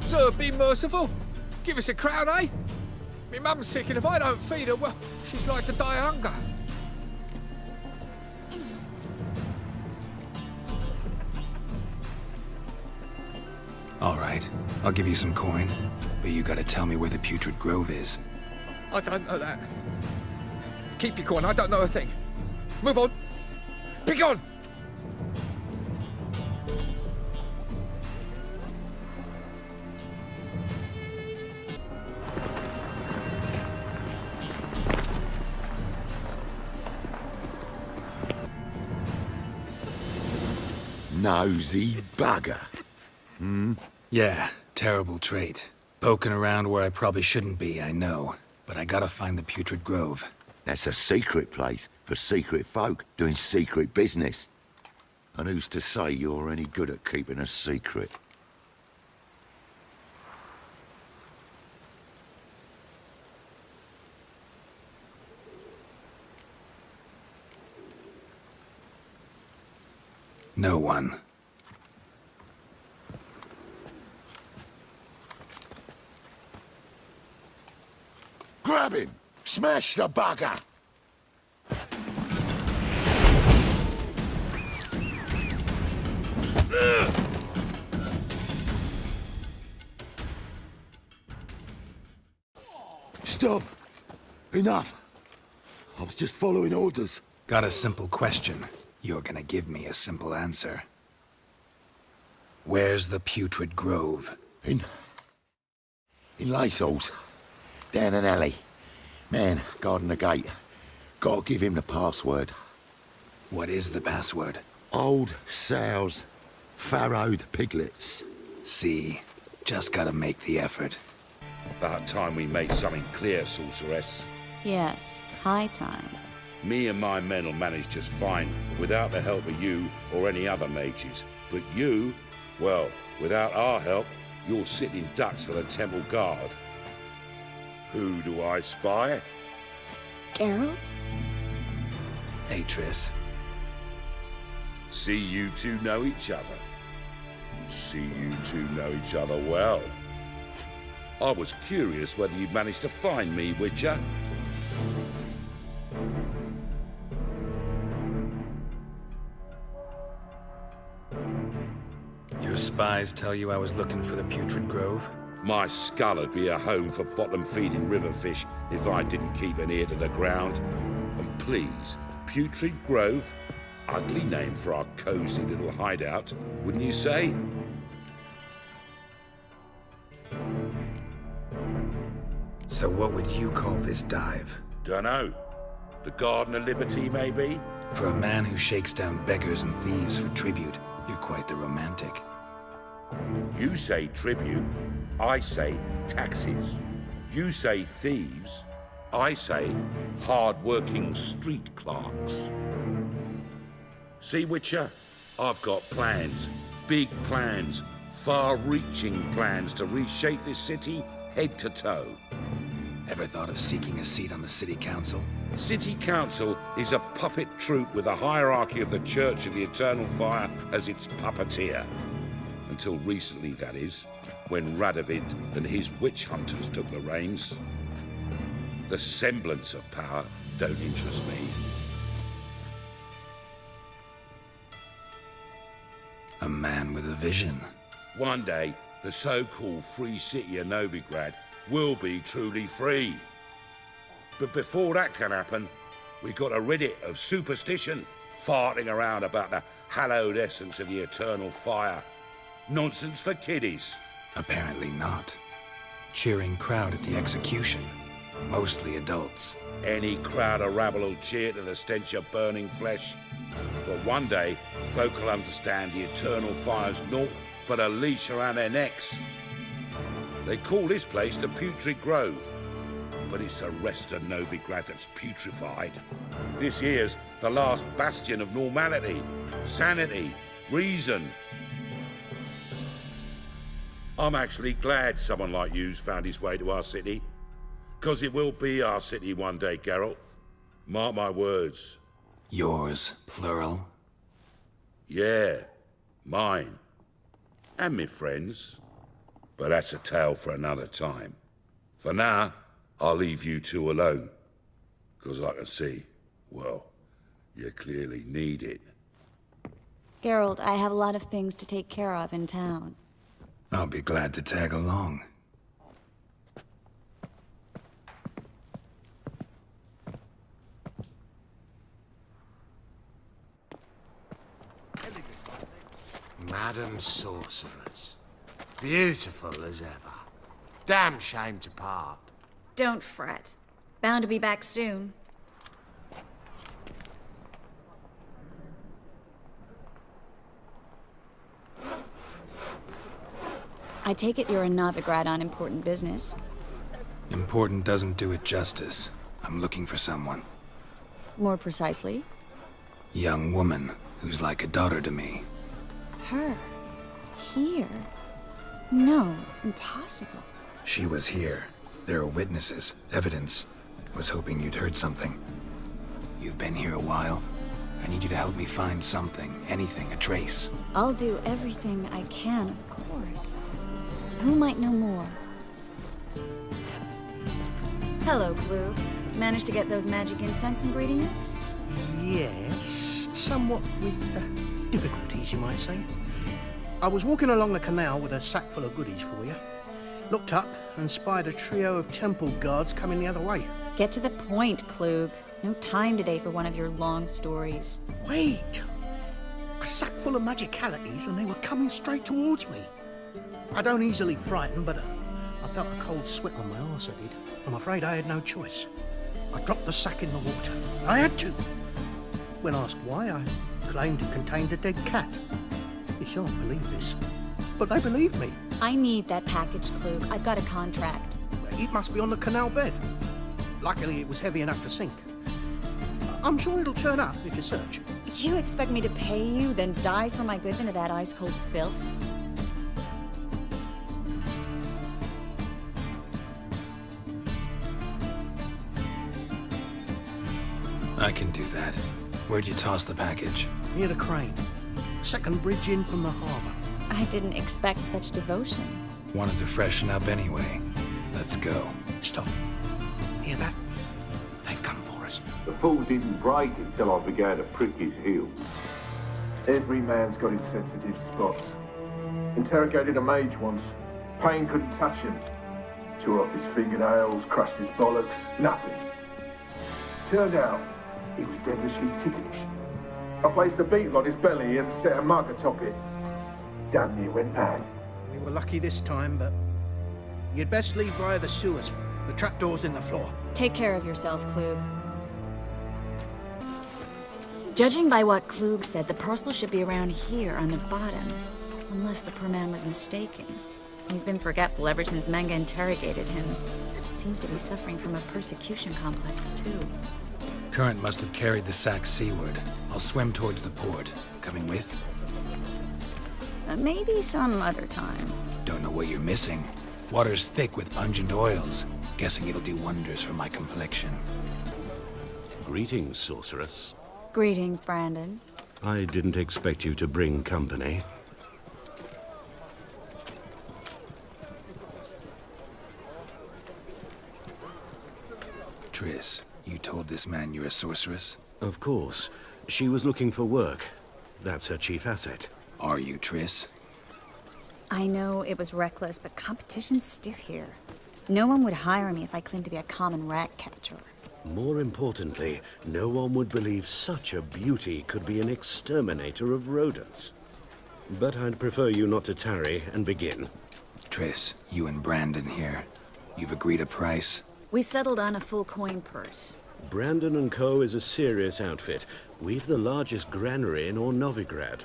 Sir, be merciful. Give us a crown, eh? Me mum's sick, and if I don't feed her, well, she's like to die of hunger. All right, I'll give you some coin, but you gotta tell me where the Putrid Grove is. I don't know that. Keep your coin, I don't know a thing. Move on. Be gone! Nosy bugger. Yeah, terrible trait. Poking around where I probably shouldn't be, I know. But I gotta find the Putrid Grove. That's a secret place for secret folk doing secret business. And who's to say you're any good at keeping a secret? No one. Grab him! Smash the bugger! Stop! Enough! I was just following orders. Got a simple question. You're gonna give me a simple answer. Where's the Putrid Grove? In Lacehalls. Down an alley. Man, guarding the gate. Gotta give him the password. What is the password? Old sows, farrowed piglets. See, just gotta make the effort. About time we made something clear, sorceress. Yes, high time. Me and my men will manage just fine, without the help of you or any other mages. But you, well, without our help, you're sitting ducks for the Temple Guard. Who do I spy? Geralt? Hey, Triss. See you two know each other. See you two know each other well. I was curious whether you'd managed to find me, Witcher. Your spies tell you I was looking for the Putrid Grove? My skull would be a home for bottom-feeding riverfish if I didn't keep an ear to the ground. And please, Putrid Grove, ugly name for our cozy little hideout, wouldn't you say? So what would you call this dive? Dunno. The Garden of Liberty, maybe? For a man who shakes down beggars and thieves for tribute, you're quite the romantic. You say tribute, I say taxes. You say thieves, I say hard-working street clerks. See, Witcher, I've got plans, big plans, far-reaching plans to reshape this city head to toe. Ever thought of seeking a seat on the city council? City Council is a puppet troupe with the hierarchy of the Church of the Eternal Fire as its puppeteer. Until recently, that is, when Radovid and his witch hunters took the reins. The semblance of power don't interest me. A man with a vision. One day, the so-called free city of Novigrad will be truly free. But before that can happen, we got to rid it of superstition, farting around about the hallowed essence of the eternal fire. Nonsense for kiddies. Apparently not. Cheering crowd at the execution. Mostly adults. Any crowd of rabble will cheer to the stench of burning flesh. But one day, folk will understand the eternal fire's naught but a leash around their necks. They call this place the Putrid Grove, but it's the rest of Novigrad that's putrefied. This here's the last bastion of normality, sanity, reason. I'm actually glad someone like you's found his way to our city, 'cause it will be our city one day, Geralt. Mark my words. Yours, plural. Yeah, mine. And me friends. but that's a tale for another time. For now, I'll leave you two alone, because I can see, well, you clearly need it. Geralt, I have a lot of things to take care of in town. I'll be glad to tag along. Madam Sorceress. Beautiful as ever. Damn shame to part. Don't fret. Bound to be back soon. I take it you're a Novigrad on important business. Important doesn't do it justice. I'm looking for someone. More precisely? Young woman who's like a daughter to me. Her. Here. No, impossible. She was here. There are witnesses, evidence. Was hoping you'd heard something. You've been here a while. I need you to help me find something, anything, a trace. I'll do everything I can, of course. Who might know more? Hello, Clue. Managed to get those magic incense ingredients? Yes, somewhat with difficulties, you might say. I was walking along the canal with a sack full of goodies for you. Looked up and spied a trio of temple guards coming the other way. Get to the point, Klug. No time today for one of your long stories. Wait! A sack full of magicalities and they were coming straight towards me. I don't easily frighten, but I felt a cold sweat on my arse, I did. I'm afraid I had no choice. I dropped the sack in the water. I had to. When asked why, I claimed it contained a dead cat. You shan't believe this, but they believed me. I need that package, Klug. I've got a contract. It must be on the canal bed. Luckily, it was heavy enough to sink. I'm sure it'll turn up if you search. You expect me to pay you, then dive for my goods into that ice-cold filth? I can do that. Where'd you toss the package? Near the crane. Second bridge in from the harbour. I didn't expect such devotion. Wanted to freshen up anyway. Let's go. Stop. Hear that? They've come for us. The fool didn't break until I began to prick his heels. Every man's got his sensitive spots. Interrogated a mage once. Pain couldn't touch him. Tore off his fingernails, crushed his bollocks, nothing. Turned out, he was devilishly ticklish. I placed a beetle on his belly and set a mug atop it. Damn near went mad. We were lucky this time, but you'd best leave via the sewers. The trapdoor's in the floor. Take care of yourself, Klug. Judging by what Klug said, the parcel should be around here on the bottom. Unless the poor man was mistaken. He's been forgetful ever since Manga interrogated him. Seems to be suffering from a persecution complex, too. Current must have carried the sack seaward. I'll swim towards the port. Coming with? Maybe some other time. Don't know what you're missing. Water's thick with pungent oils. Guessing it'll do wonders for my complexion. Greetings, sorceress. Greetings, Brandon. I didn't expect you to bring company. Triss, you told this man you're a sorceress? Of course. She was looking for work. That's her chief asset. Are you, Triss? I know it was reckless, but competition's stiff here. No one would hire me if I claimed to be a common rat catcher. More importantly, no one would believe such a beauty could be an exterminator of rodents. But I'd prefer you not to tarry and begin. Triss, you and Brandon here. You've agreed a price? We settled on a full coin purse. Brandon & Co. is a serious outfit. We've the largest granary in all Novigrad.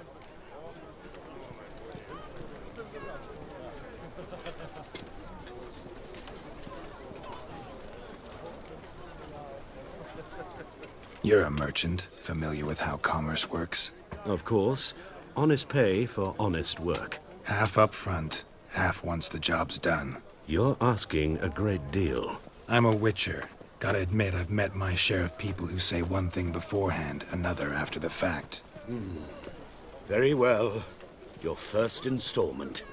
You're a merchant, familiar with how commerce works? Of course. Honest pay for honest work. Half up front, half once the job's done. You're asking a great deal. I'm a witcher. Gotta admit, I've met my share of people who say one thing beforehand, another after the fact. Very well. Your first installment.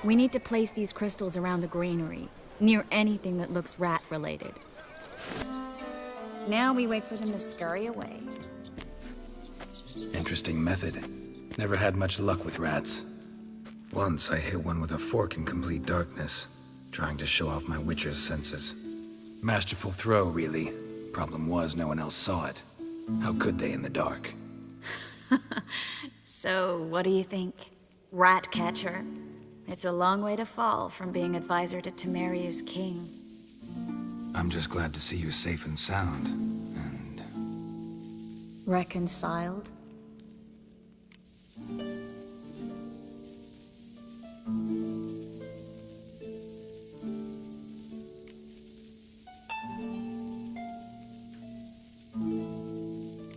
We need to place these crystals around the granary, near anything that looks rat-related. Now we wait for them to scurry away. Interesting method. Never had much luck with rats. Once I hit one with a fork in complete darkness, trying to show off my witcher's senses. Masterful throw, really. Problem was, no one else saw it. How could they in the dark? So, what do you think? Rat catcher? It's a long way to fall from being advisor to Temeria's king. I'm just glad to see you safe and sound, and... Reconciled?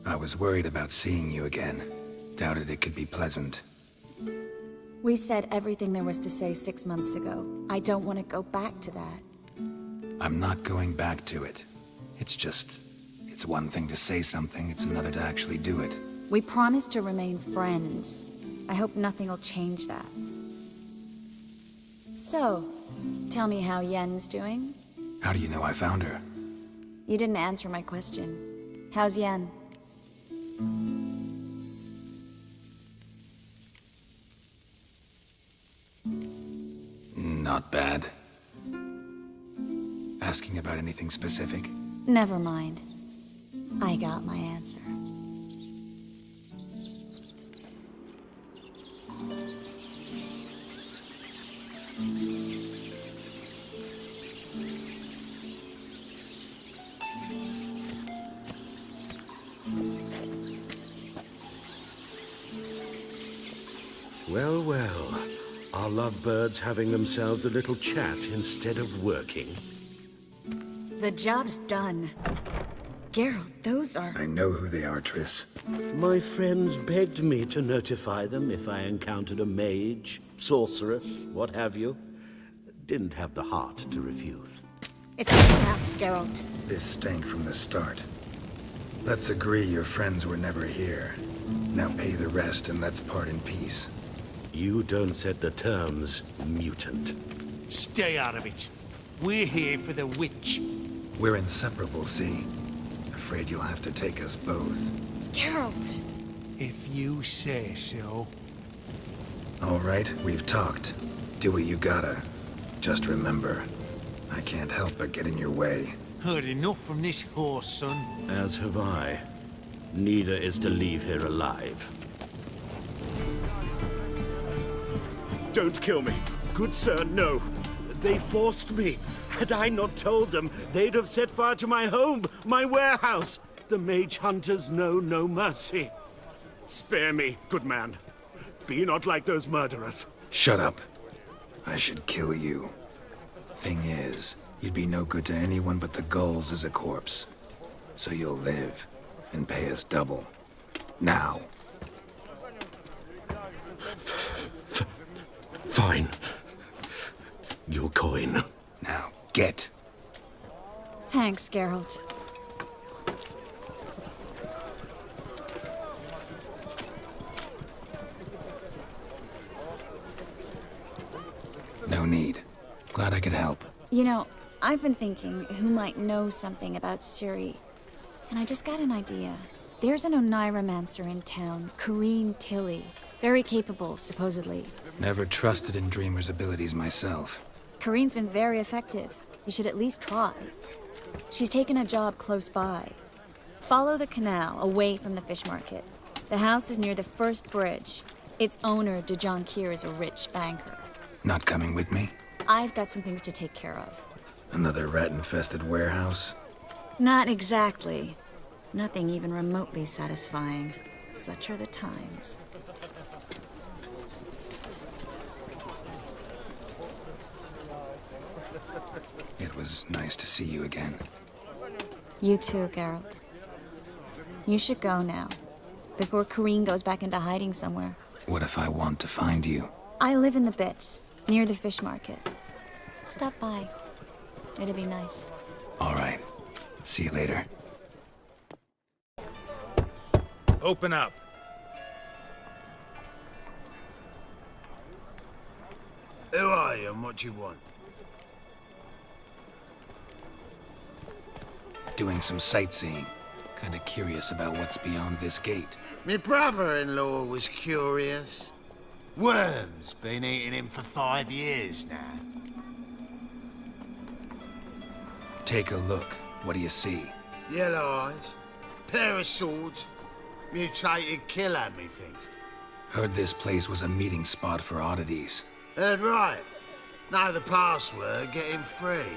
I was worried about seeing you again. Doubted it could be pleasant. We said everything there was to say 6 months ago. I don't want to go back to that. I'm not going back to it. It's one thing to say something, it's another to actually do it. We promised to remain friends. I hope nothing will change that. So, tell me how Yen's doing? How do you know I found her? You didn't answer my question. How's Yen? Not bad. Asking about anything specific? Never mind. I got my answer. Well, well. Are lovebirds having themselves a little chat instead of working? The job's done. Geralt, those are... I know who they are, Triss. My friends begged me to notify them if I encountered a mage, sorceress, what have you. Didn't have the heart to refuse. It's a trap, Geralt. This stank from the start. Let's agree your friends were never here. Now pay the rest and let's part in peace. You don't set the terms, mutant. Stay out of it. We're here for the witch. We're inseparable, see? Afraid you'll have to take us both. Geralt! If you say so. All right, we've talked. Do what you gotta. Just remember, I can't help but get in your way. Heard enough from this horse, son. As have I. Neither is to leave here alive. Don't kill me. Good sir, no. They forced me. Had I not told them, they'd have set fire to my home, my warehouse. The mage hunters know no mercy. Spare me, good man. Be not like those murderers. Shut up. I should kill you. Thing is, you'd be no good to anyone but the gulls as a corpse. So you'll live, and pay us double. Now. Fine. Your coin. Now, get. Thanks, Geralt. No need. Glad I could help. You know, I've been thinking who might know something about Ciri. And I just got an idea. There's an Oneiromancer in town, Corrine Tilly. Very capable, supposedly. Never trusted in Dreamer's abilities myself. Corrine's been very effective. You should at least try. She's taken a job close by. Follow the canal, away from the fish market. The house is near the first bridge. Its owner, Dejon Kier, is a rich banker. Not coming with me? I've got some things to take care of. Another rat-infested warehouse? Not exactly. Nothing even remotely satisfying. Such are the times. It was nice to see you again. You too, Geralt. You should go now, before Corrine goes back into hiding somewhere. What if I want to find you? I live in the Bits, near the fish market. Stop by. It'd be nice. All right. See you later. Open up. Who are are you and what you want? Doing some sightseeing. Kinda curious about what's beyond this gate. My brother-in-law was curious. Worms been eating him for 5 years now. Take a look. What do you see? Yellow eyes, pair of swords, mutated killer, methinks. Heard this place was a meeting spot for oddities. Heard right. Know the password, get him free.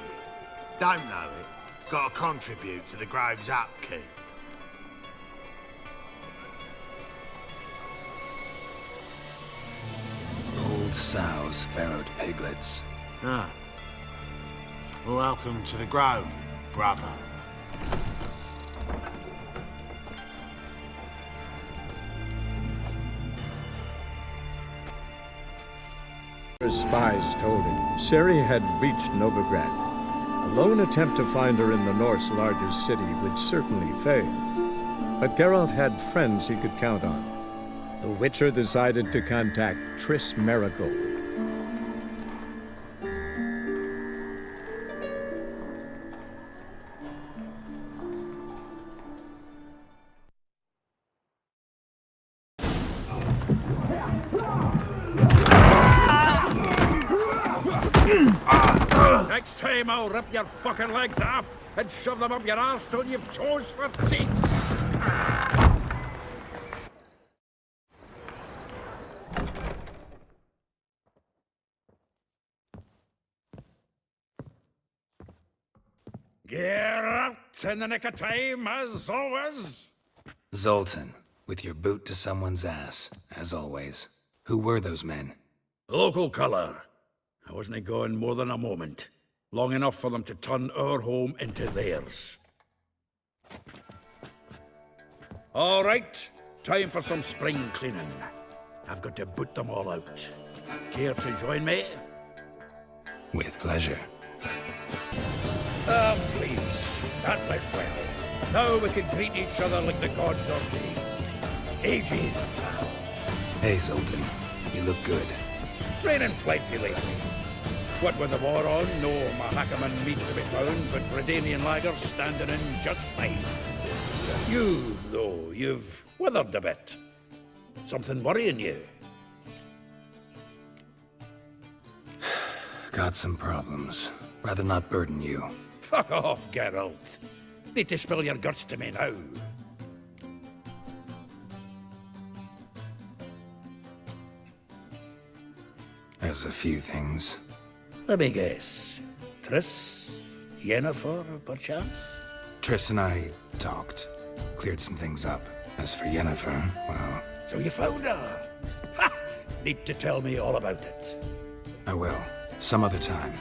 Don't know it. Gotta contribute to the Grove's upkeep. Old sows, farrowed piglets. Ah. Welcome to the Grove, brother. As spies told him, Ciri had reached Novigrad. A lone attempt to find her in the North's largest city would certainly fail. But Geralt had friends he could count on. The Witcher decided to contact Triss Merigold. Next time I'll rip your fucking legs off and shove them up your arse till you've toes for teeth. Get out in the nick of time, as always. Zoltan, with your boot to someone's ass, as always. Who were those men? Local colour. I wasn't going more than a moment. Long enough for them to turn our home into theirs. All right, time for some spring cleaning. I've got to boot them all out. Care to join me? With pleasure. I'm pleased. That went well. Now we can greet each other like the gods ordained. Ages, pal. Hey, Zoltan. You look good. Training plenty lately. What with the war on, no Mahakaman meat to be found, but Redanian lagers standing in just fine. You, though, you've withered a bit. Something worrying you? Got some problems. Rather not burden you. Fuck off, Geralt. Need to spill your guts to me now. There's a few things. Let me guess. Triss? Yennefer, perchance? Triss and I talked. Cleared some things up. As for Yennefer, well... So you found her? Ha! Need to tell me all about it. I will. Some other time.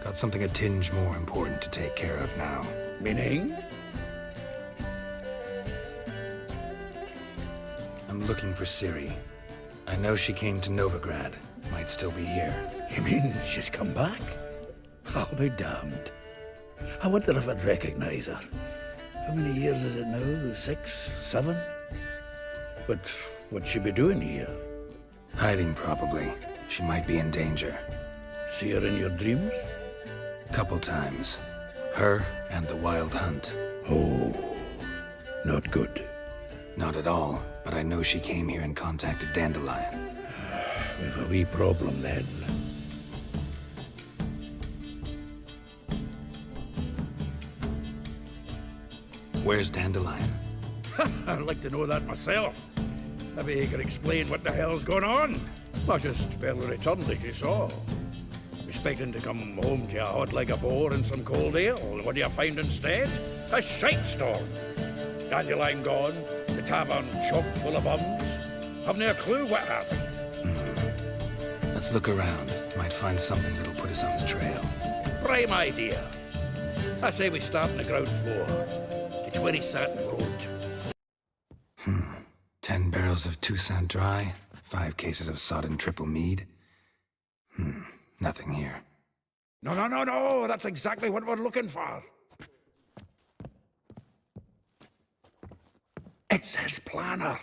Got something a tinge more important to take care of now. Meaning? I'm looking for Ciri. I know she came to Novigrad. Might still be here. You mean she's come back? I'll be damned. I wonder if I'd recognize her. How many years is it now? 6, 7? But what'd she be doing here? Hiding, probably. She might be in danger. See her in your dreams? Couple times. Her and the Wild Hunt. Oh, not good. Not at all, but I know she came here and contacted Dandelion. We've a wee problem then. Where's Dandelion? I'd like to know that myself. Maybe he could explain what the hell's going on. I just barely returned, as you saw. Expecting to come home to a hot leg of boar and some cold ale. What do you find instead? A shite storm. Dandelion gone, the tavern chock full of bums. Haven't a clue what happened. Let's look around. Might find something that'll put us on his trail. Prime idea. I say we start on the ground floor. It's where he sat and wrote. 10 barrels of Toussaint Dry, 5 cases of sodden triple mead. Nothing here. No. That's exactly what we're looking for. It's his planner.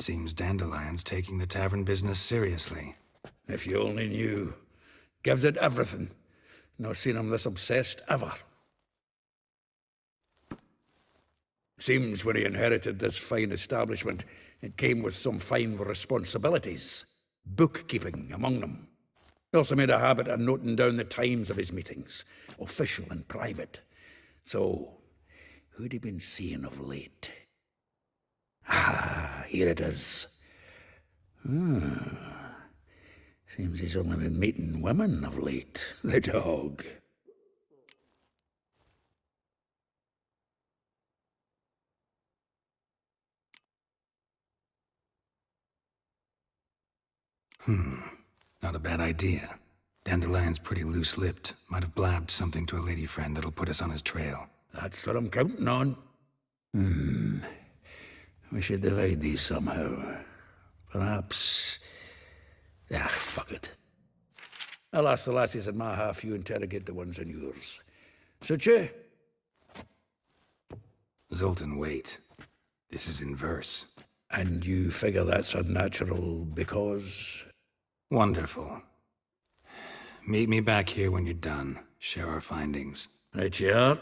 Seems Dandelion's taking the tavern business seriously. If you only knew. Gives it everything. Not seen him this obsessed ever. Seems when he inherited this fine establishment, it came with some fine responsibilities. Bookkeeping among them. He also made a habit of noting down the times of his meetings, official and private. So, who'd he been seeing of late? Ah, here it is. Seems he's only been meeting women of late, the dog. Not a bad idea. Dandelion's pretty loose-lipped. Might have blabbed something to a lady friend that'll put us on his trail. That's what I'm counting on. We should divide these somehow. Perhaps... fuck it. I'll ask the lassies in my half, you interrogate the ones in yours. Suit you? Zoltan, wait. This is in verse. And you figure that's unnatural because... Wonderful. Meet me back here when you're done. Share our findings. Right you are.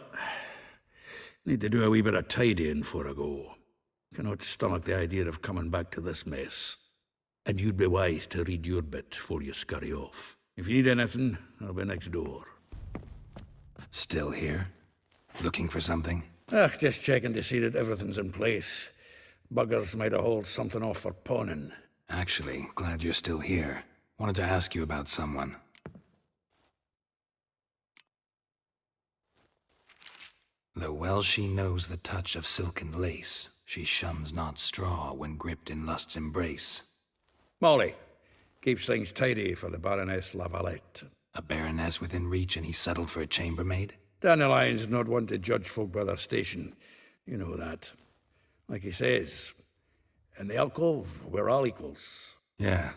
Need to do a wee bit of tidying before I go. Cannot stomach the idea of coming back to this mess. And you'd be wise to read your bit before you scurry off. If you need anything, I'll be next door. Still here? Looking for something? Just checking to see that everything's in place. Buggers might have hauled something off for pawning. Actually, glad you're still here. Wanted to ask you about someone. Though well she knows the touch of silken lace, she shuns not straw when gripped in lust's embrace. Molly keeps things tidy for the Baroness Lavalette. A baroness within reach and he settled for a chambermaid? Dandelion's not one to judge folk by their station. You know that. Like he says, in the alcove, we're all equals. Yeah.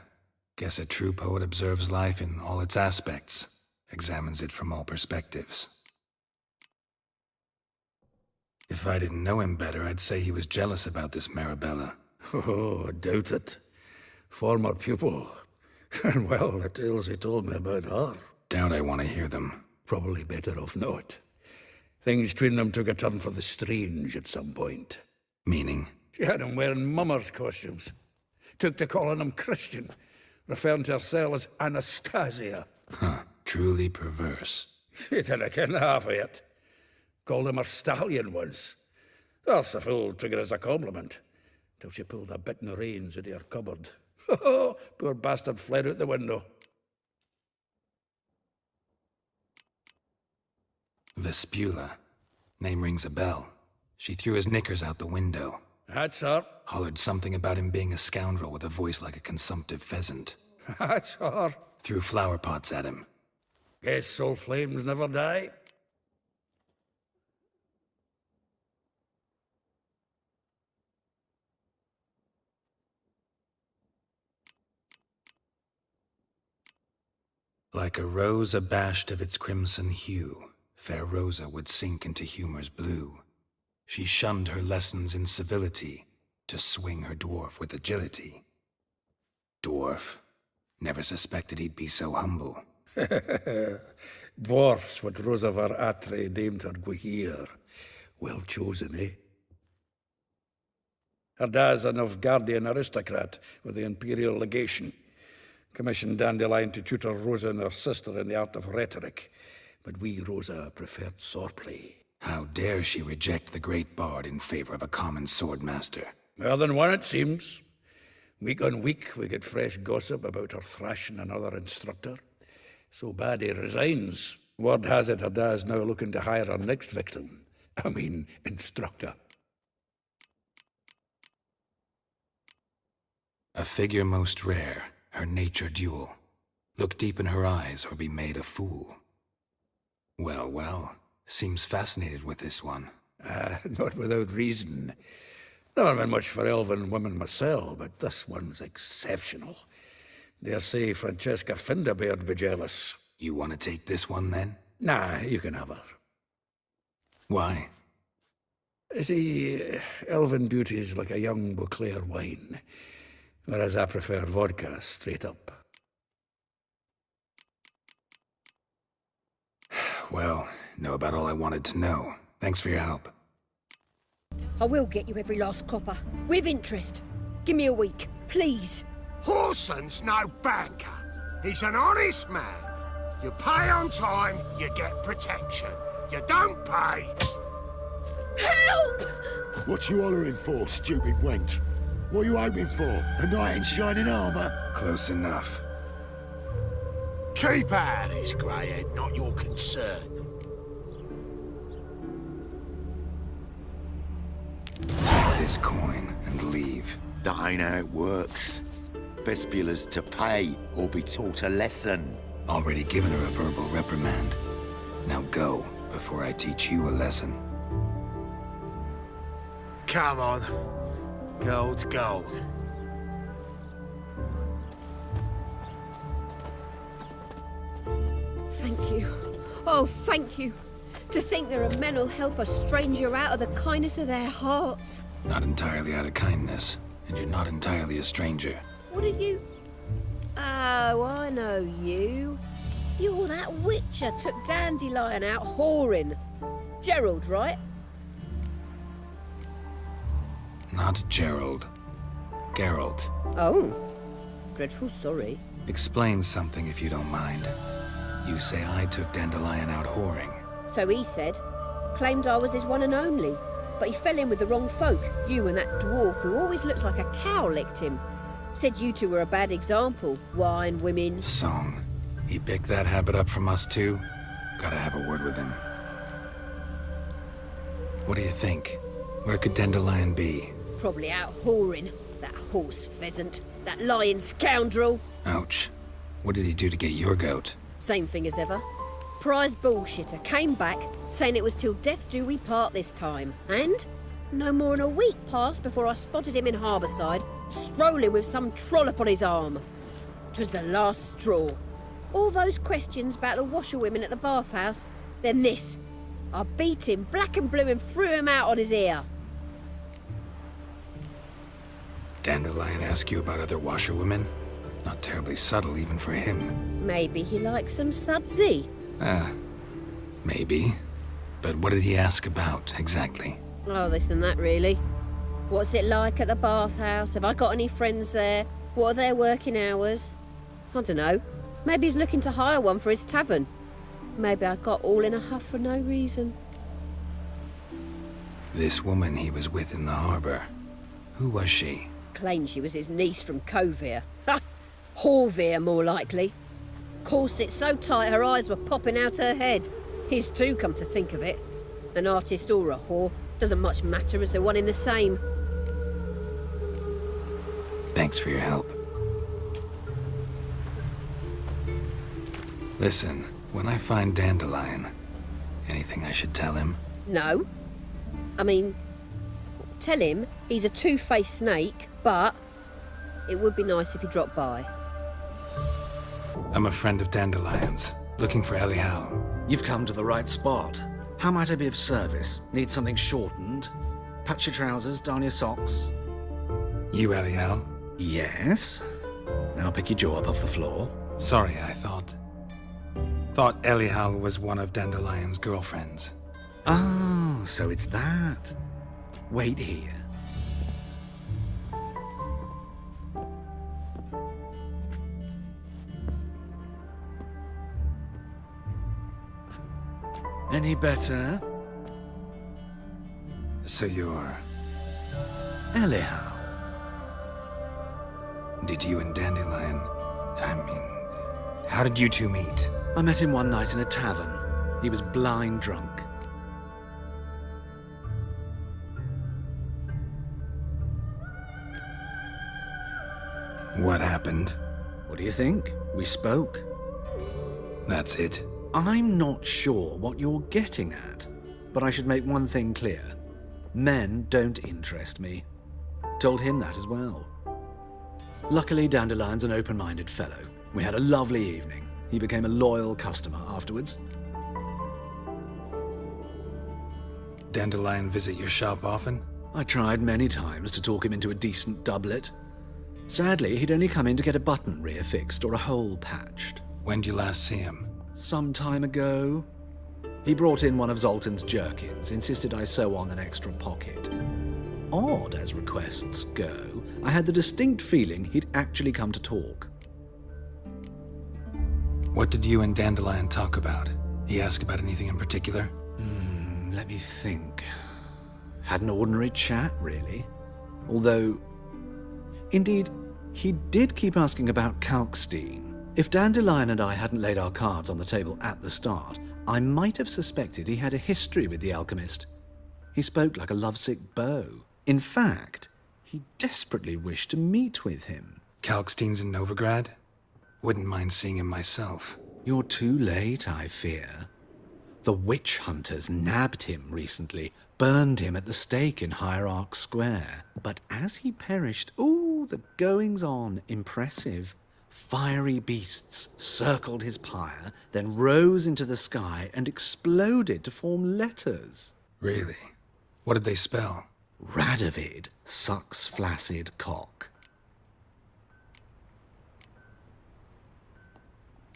Guess a true poet observes life in all its aspects, examines it from all perspectives. If I didn't know him better, I'd say he was jealous about this Marabella. Oh, I doubt it. Former pupil. And well, the tales he told me about her. Doubt I want to hear them. Probably better off not. Things between them took a turn for the strange at some point. Meaning? She had him wearing mummers' costumes. Took to calling him Christian, referring to herself as Anastasia. Truly perverse. She didn't ken half of it. Called him her stallion once. That's the fool took it as a compliment, till she pulled a bit in the reins out of her cupboard. Poor bastard fled out the window. Vespula. Name rings a bell. She threw his knickers out the window. That's her. Hollered something about him being a scoundrel with a voice like a consumptive pheasant. That's her. Threw flower pots at him. Guess soul flames never die. Like a rose abashed of its crimson hue, fair Rosa would sink into humor's blue. She shunned her lessons in civility, to swing her dwarf with agility. Dwarf. Never suspected he'd be so humble. Dwarfs what Rosa var Atre named her Guihir. Well chosen, eh? Her dad's a Novgardian aristocrat with the Imperial Legation. Commissioned Dandelion to tutor Rosa and her sister in the art of rhetoric, but we, Rosa, preferred swordplay. How dare she reject the great bard in favor of a common swordmaster? More than one, it seems. Week on week, we get fresh gossip about her thrashing another instructor. So bad he resigns. Word has it her dad's now looking to hire her next victim. I mean, instructor. A figure most rare, her nature dual. Look deep in her eyes or be made a fool. Well, well, seems fascinated with this one. Not without reason. Never been much for elven women myself, but this one's exceptional. Dare say Francesca Finderbeard be jealous. You want to take this one, then? Nah, you can have her. Why? See, elven beauty's like a young Beauclair wine. Whereas I prefer vodka, straight up. Well, know about all I wanted to know. Thanks for your help. I will get you every last copper, with interest. Give me a week, please. Horson's no banker. He's an honest man. You pay on time, you get protection. You don't pay... Help! What you hollering for, stupid wench? What are you hoping for? A knight in shining armour? Close enough. Keep out of this, Greyhead, not your concern. Take this coin and leave. That ain't how it works. Vespula's to pay or be taught a lesson. Already given her a verbal reprimand. Now go, before I teach you a lesson. Come on. Gold's gold. Thank you. Oh, thank you. To think there are men who'll help a stranger out of the kindness of their hearts. Not entirely out of kindness, and you're not entirely a stranger. What are you... Oh, I know you. You're that witcher took Dandelion out whoring. Gerald, right? Not Gerald. Geralt. Oh. Dreadful sorry. Explain something if you don't mind. You say I took Dandelion out whoring. So he said. Claimed I was his one and only. But he fell in with the wrong folk. You and that dwarf who always looks like a cow licked him. Said you two were a bad example. Wine, women... Song. He picked that habit up from us too? Gotta have a word with him. What do you think? Where could Dandelion be? Probably out whoring. That horse pheasant. That lying scoundrel. Ouch. What did he do to get your goat? Same thing as ever. Prize bullshitter came back, saying it was till death do we part this time. And no more than a week passed before I spotted him in Harbourside, strolling with some trollop on his arm. 'Twas the last straw. All those questions about the washerwomen at the bathhouse, then this. I beat him black and blue and threw him out on his ear. Dandelion ask you about other washerwomen? Not terribly subtle even for him. Maybe he likes some sudsy. Maybe. But what did he ask about, exactly? Oh, this and that, really. What's it like at the bathhouse? Have I got any friends there? What are their working hours? I don't know. Maybe he's looking to hire one for his tavern. Maybe I got all in a huff for no reason. This woman he was with in the harbor. Who was she? Claimed she was his niece from Kovir. Ha! Horvir, more likely. Corset so tight her eyes were popping out her head. His too, come to think of it. An artist or a whore. Doesn't much matter as they're one in the same. Thanks for your help. Listen, when I find Dandelion, anything I should tell him? No. I mean, tell him he's a two-faced snake, but it would be nice if he dropped by. I'm a friend of Dandelion's, looking for Elial. You've come to the right spot. How might I be of service? Need something shortened? Patch your trousers, darn your socks? You Elial? Yes. Now pick your jaw up off the floor. Sorry, I thought Elial was one of Dandelion's girlfriends. Oh, so it's that. Wait here. Any better? So you're... Elial. Did you and Dandelion... how did you two meet? I met him one night in a tavern. He was blind drunk. What happened? What do you think? We spoke. That's it? I'm not sure what you're getting at, but I should make one thing clear. Men don't interest me. Told him that as well. Luckily, Dandelion's an open-minded fellow. We had a lovely evening. He became a loyal customer afterwards. Dandelion visit your shop often? I tried many times to talk him into a decent doublet. Sadly, he'd only come in to get a button reaffixed or a hole patched. When did you last see him? Some time ago. He brought in one of Zoltan's jerkins, insisted I sew on an extra pocket. Odd as requests go, I had the distinct feeling he'd actually come to talk. What did you and Dandelion talk about? He asked about anything in particular? Let me think. Had an ordinary chat, really. Although, indeed, he did keep asking about Kalkstein. If Dandelion and I hadn't laid our cards on the table at the start, I might have suspected he had a history with the alchemist. He spoke like a lovesick beau. In fact, he desperately wished to meet with him. Kalkstein's in Novigrad? Wouldn't mind seeing him myself. You're too late, I fear. The witch hunters nabbed him recently, burned him at the stake in Hierarch Square. But as he perished, the goings-on, impressive. Fiery beasts circled his pyre, then rose into the sky and exploded to form letters. Really? What did they spell? Radovid sucks flaccid cock.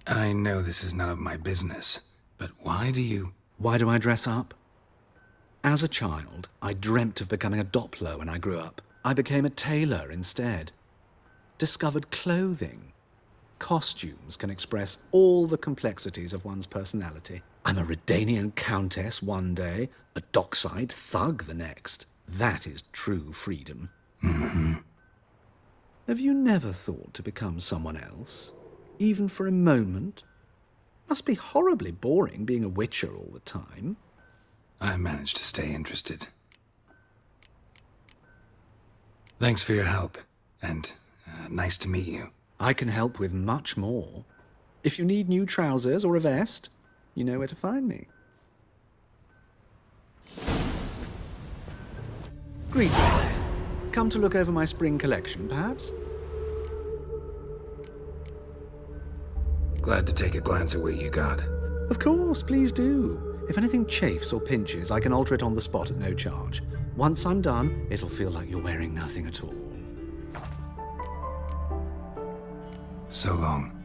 I know this is none of my business, but why do I dress up? As a child, I dreamt of becoming a Doppler when I grew up. I became a tailor instead. Discovered clothing. Costumes can express all the complexities of one's personality. I'm a Redanian countess one day, a dockside thug the next. That is true freedom. Mm-hmm. Have you never thought to become someone else? Even for a moment? Must be horribly boring being a witcher all the time. I managed to stay interested. Thanks for your help, and nice to meet you. I can help with much more. If you need new trousers or a vest, you know where to find me. Greetings. Come to look over my spring collection, perhaps? Glad to take a glance at what you got. Of course, please do. If anything chafes or pinches, I can alter it on the spot at no charge. Once I'm done, it'll feel like you're wearing nothing at all. So long.